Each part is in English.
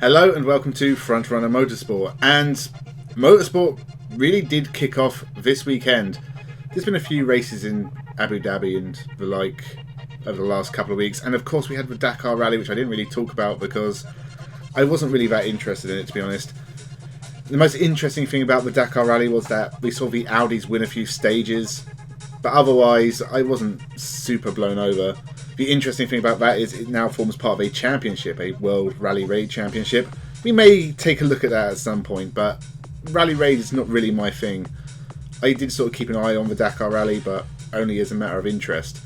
Hello and welcome to Frontrunner Motorsport. And Motorsport really did kick off this weekend. There's been a few races in Abu Dhabi and the like over the last couple of weeks, and of course we had the Dakar Rally, which I didn't really talk about because I wasn't really that interested in it, to be honest. The most interesting thing about the Dakar Rally was that we saw the Audis win a few stages, but otherwise I wasn't super blown over. The interesting thing about that is it now forms part of a championship, a World Rally Raid Championship. We may take a look at that at some point, but Rally Raid is not really my thing. I did sort of keep an eye on the Dakar Rally, but only as a matter of interest.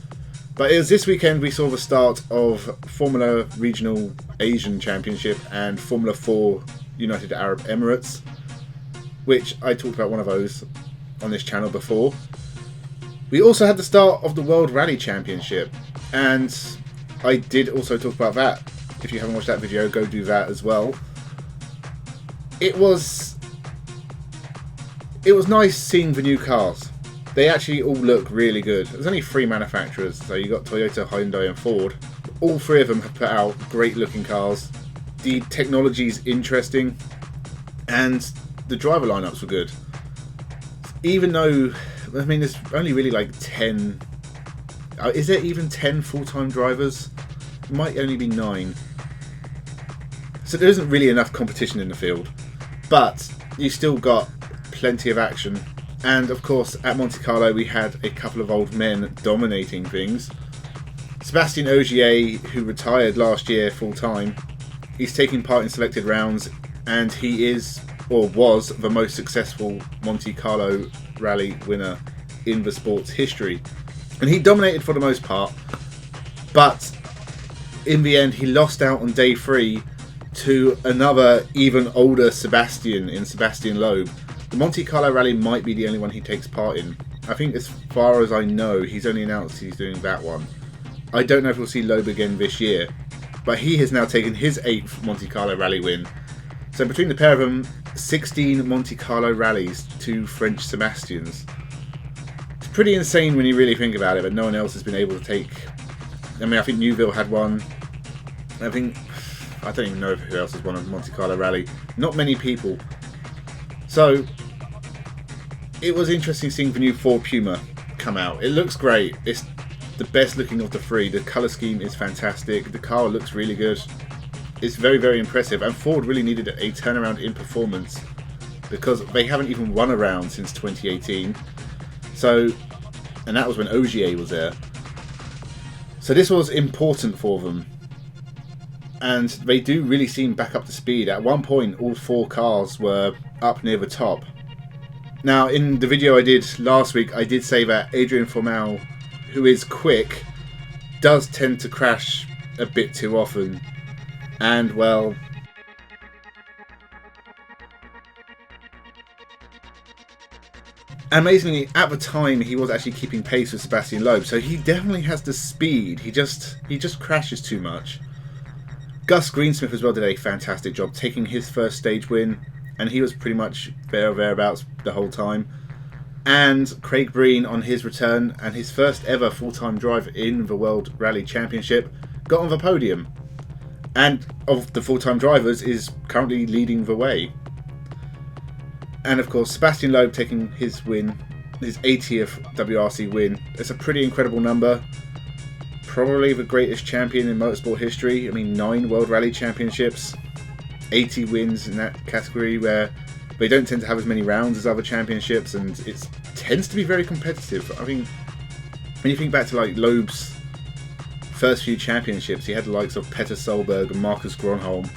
But it was this weekend we saw the start of Formula Regional Asian Championship and Formula 4 United Arab Emirates, which I talked about one of those on this channel before. We also had the start of the World Rally Championship, and I did also talk about that. If you haven't watched that video, go do that as well. It was nice seeing the new cars. They actually all look really good. There's only 3 manufacturers, so you got Toyota, Hyundai and Ford. All 3 of them have put out great looking cars. The technology's interesting, and the driver lineups were good. Even though, I mean, there's only really like 10... Is there even 10 full-time drivers? It might only be 9. So there isn't really enough competition in the field. But you still got plenty of action. And of course, at Monte Carlo, we had a couple of old men dominating things. Sebastien, who retired last year full-time, he's taking part in selected rounds, and he is, or was, the most successful Monte Carlo rally winner in the sport's history. And he dominated for the most part, but in the end he lost out on day 3 to another even older Sebastien in Sebastien Loeb. The Monte Carlo rally might be the only one he takes part in. I think as far as I know he's only announced he's doing that one. I don't know if we'll see Loeb again this year, but he has now taken his 8th Monte Carlo rally win. So between the pair of them, 16 Monte Carlo rallies, 2 French Sebastians. It's pretty insane when you really think about it, but no one else has been able to take... I mean, I think Neuville had one. I don't even know who else has won a Monte Carlo rally. Not many people. So, it was interesting seeing the new Ford Puma come out. It looks great. It's the best looking of the 3. The colour scheme is fantastic. The car looks really good. It's very, very impressive. And Ford really needed a turnaround in performance because they haven't even won a round since 2018. So, and that was when Ogier was there. So this was important for them. And they do really seem back up to speed. At one point, all 4 cars were up near the top. Now, in the video I did last week, I did say that Adrien Fourmel, who is quick, does tend to crash a bit too often. And, well... amazingly, at the time, he was actually keeping pace with Sebastien Loeb, so he definitely has the speed. He just crashes too much. Gus Greensmith as well did a fantastic job taking his first stage win, and he was pretty much thereabouts the whole time. And Craig Breen on his return and his first ever full-time drive in the World Rally Championship got on the podium. And of the full-time drivers is currently leading the way. And of course Sebastien Loeb taking his win, his 80th WRC win. It's a pretty incredible number. Probably the greatest champion in motorsport history. I mean, 9 World Rally Championships, 80 wins in that category, where they don't tend to have as many rounds as other championships, and it tends to be very competitive. I mean, when you think back to like Loeb's first few championships, he had the likes of Petter Solberg and Marcus Gronholm.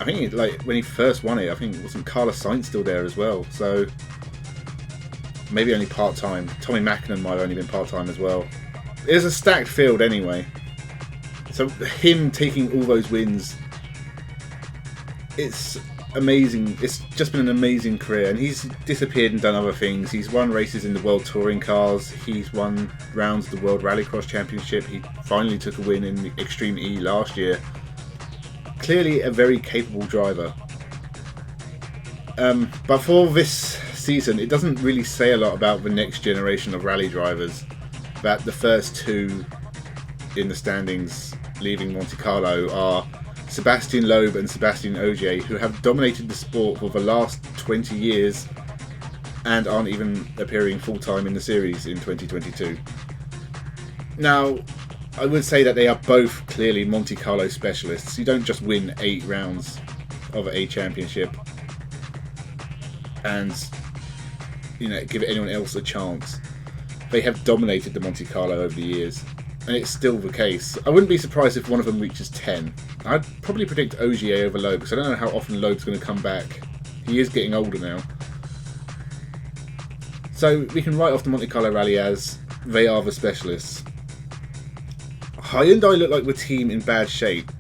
I think like when he first won it, I think wasn't Carlos Sainz still there as well, so maybe only part-time. Tommy Mäkinen might have only been part-time as well. It's a stacked field anyway. So him taking all those wins, it's amazing. It's just been an amazing career, and he's disappeared and done other things. He's won races in the World Touring Cars. He's won rounds of the World Rallycross Championship. He finally took a win in the Extreme E last year. Clearly a very capable driver. But for this season, it doesn't really say a lot about the next generation of rally drivers. That the first 2 in the standings leaving Monte Carlo are Sebastien Loeb and Sebastien Ogier, who have dominated the sport for the last 20 years and aren't even appearing full-time in the series in 2022. Now, I would say that they are both clearly Monte Carlo specialists. You don't just win 8 rounds of a championship and, you know, give anyone else a chance. They have dominated the Monte Carlo over the years, and it's still the case. I wouldn't be surprised if one of them reaches 10. I'd probably predict Ogier over Loeb, because I don't know how often Loeb's going to come back. He is getting older now. So we can write off the Monte Carlo Rally as they are the specialists. Hyundai looked like the team in bad shape.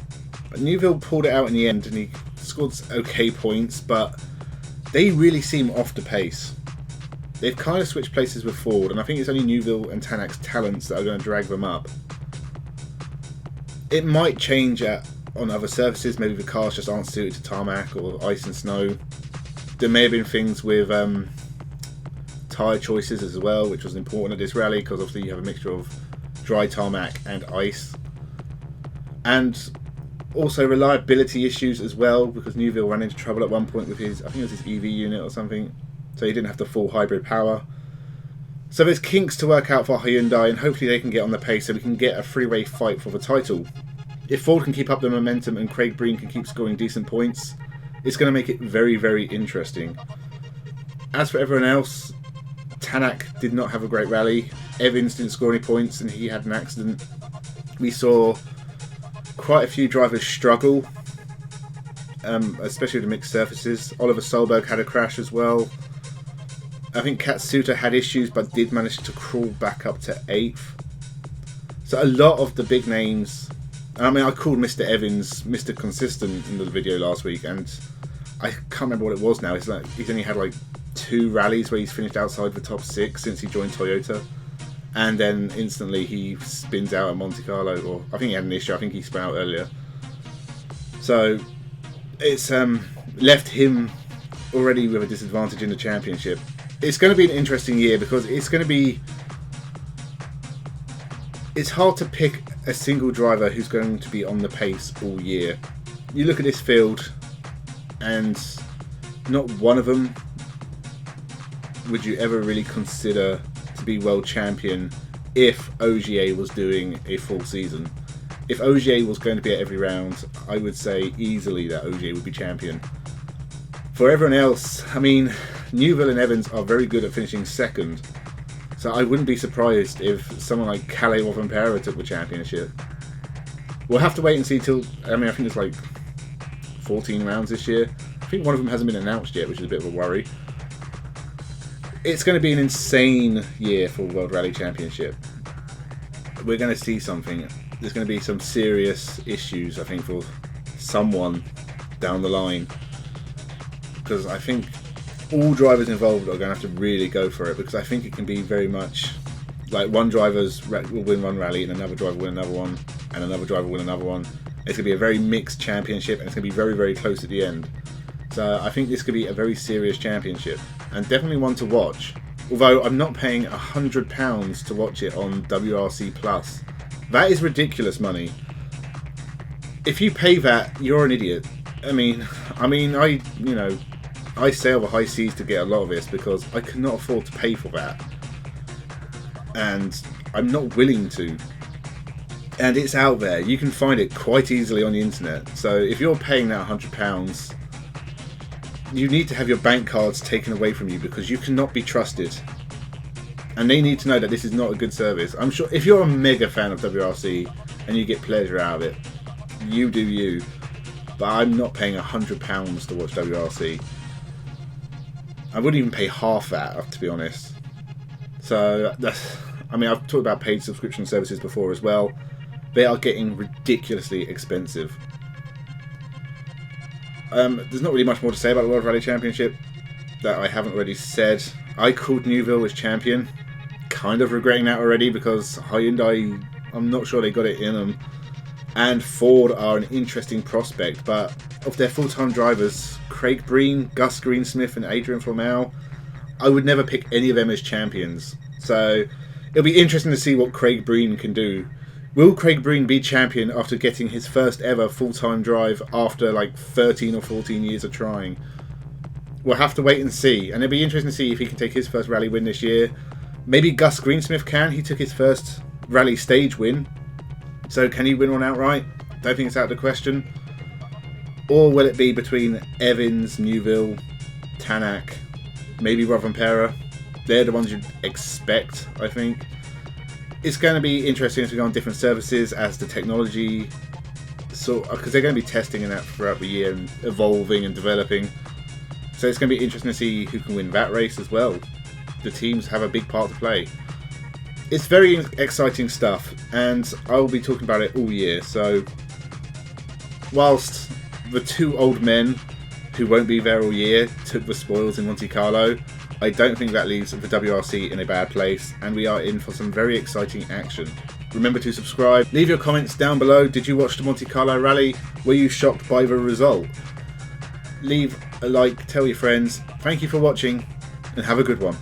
Neuville pulled it out in the end and he scored okay points, but they really seem off the pace. They've kind of switched places with Ford, and I think it's only Neuville and Tanak's talents that are going to drag them up. It might change on other surfaces. Maybe the cars just aren't suited to tarmac or ice and snow. There may have been things with tyre choices as well, which was important at this rally, because obviously you have a mixture of dry tarmac and ice, and also reliability issues as well, because Neuville ran into trouble at one point with his, I think it was his EV unit or something, so he didn't have the full hybrid power. So there's kinks to work out for Hyundai, and hopefully they can get on the pace so we can get a three-way fight for the title. If Ford can keep up the momentum and Craig Breen can keep scoring decent points, it's going to make it very, very interesting. As for everyone else, Tanak did not have a great rally. Evans didn't score any points and he had an accident. We saw quite a few drivers struggle, especially the mixed surfaces. Oliver Solberg had a crash as well. I think Katsuta had issues but did manage to crawl back up to 8th. So a lot of the big names, I mean, I called Mr. Evans Mr. Consistent in the video last week, and I can't remember what it was now. It's like he's only had like 2 rallies where he's finished outside the top 6 since he joined Toyota, and then instantly he spins out at Monte Carlo, or I think he had an issue. I think he spun out earlier. So it's left him already with a disadvantage in the championship. It's going to be an interesting year because it's hard to pick a single driver who's going to be on the pace all year. You look at this field and not one of them would you ever really consider to be world champion if Ogier was doing a full season. If Ogier was going to be at every round, I would say easily that Ogier would be champion. For everyone else, I mean, Neuville and Evans are very good at finishing second, so I wouldn't be surprised if someone like Calais Rovanpera took the championship. We'll have to wait and see till, I mean, I think it's like 14 rounds this year. I think one of them hasn't been announced yet, which is a bit of a worry. It's going to be an insane year for World Rally Championship. We're going to see something. There's going to be some serious issues, I think, for someone down the line. Because I think all drivers involved are going to have to really go for it, because I think it can be very much like one driver will win one rally and another driver will win another one and another driver will win another one. It's going to be a very mixed championship, and it's going to be very, very close at the end. So I think this could be a very serious championship, and definitely one to watch. Although I'm not paying £100 to watch it on WRC Plus. That is ridiculous money. If you pay that, you're an idiot. I mean, I sail the high seas to get a lot of this because I cannot afford to pay for that, and I'm not willing to. And it's out there. You can find it quite easily on the internet. So if you're paying that £100, you need to have your bank cards taken away from you, because you cannot be trusted. And they need to know that this is not a good service. I'm sure if you're a mega fan of WRC and you get pleasure out of it, you do you. But I'm not paying £100 to watch WRC. I wouldn't even pay half that, to be honest. So that's, I mean, I've talked about paid subscription services before as well. They are getting ridiculously expensive. There's not really much more to say about the World Rally Championship that I haven't already said. I called Neuville as champion. Kind of regretting that already, because Hyundai, I'm not sure they got it in them. And Ford are an interesting prospect, but of their full-time drivers, Craig Breen, Gus Greensmith and Adrian Formel, I would never pick any of them as champions. So it'll be interesting to see what Craig Breen can do Will Craig Breen be champion after getting his first ever full-time drive after like 13 or 14 years of trying? We'll have to wait and see, and it'll be interesting to see if he can take his first rally win this year. Maybe Gus Greensmith can. He took his first rally stage win. So can he win one outright? Don't think it's out of the question. Or will it be between Evans, Newville, Tanak, maybe Rovanpera? They're the ones you'd expect, I think. It's going to be interesting as we go on different services as the technology, because they're going to be testing in that throughout the year and evolving and developing. So it's going to be interesting to see who can win that race as well. The teams have a big part to play. It's very exciting stuff, and I will be talking about it all year. So whilst the two old men who won't be there all year took the spoils in Monte Carlo, I don't think that leaves the WRC in a bad place, and we are in for some very exciting action. Remember to subscribe, leave your comments down below. Did you watch the Monte Carlo rally? Were you shocked by the result? Leave a like, tell your friends. Thank you for watching, and have a good one.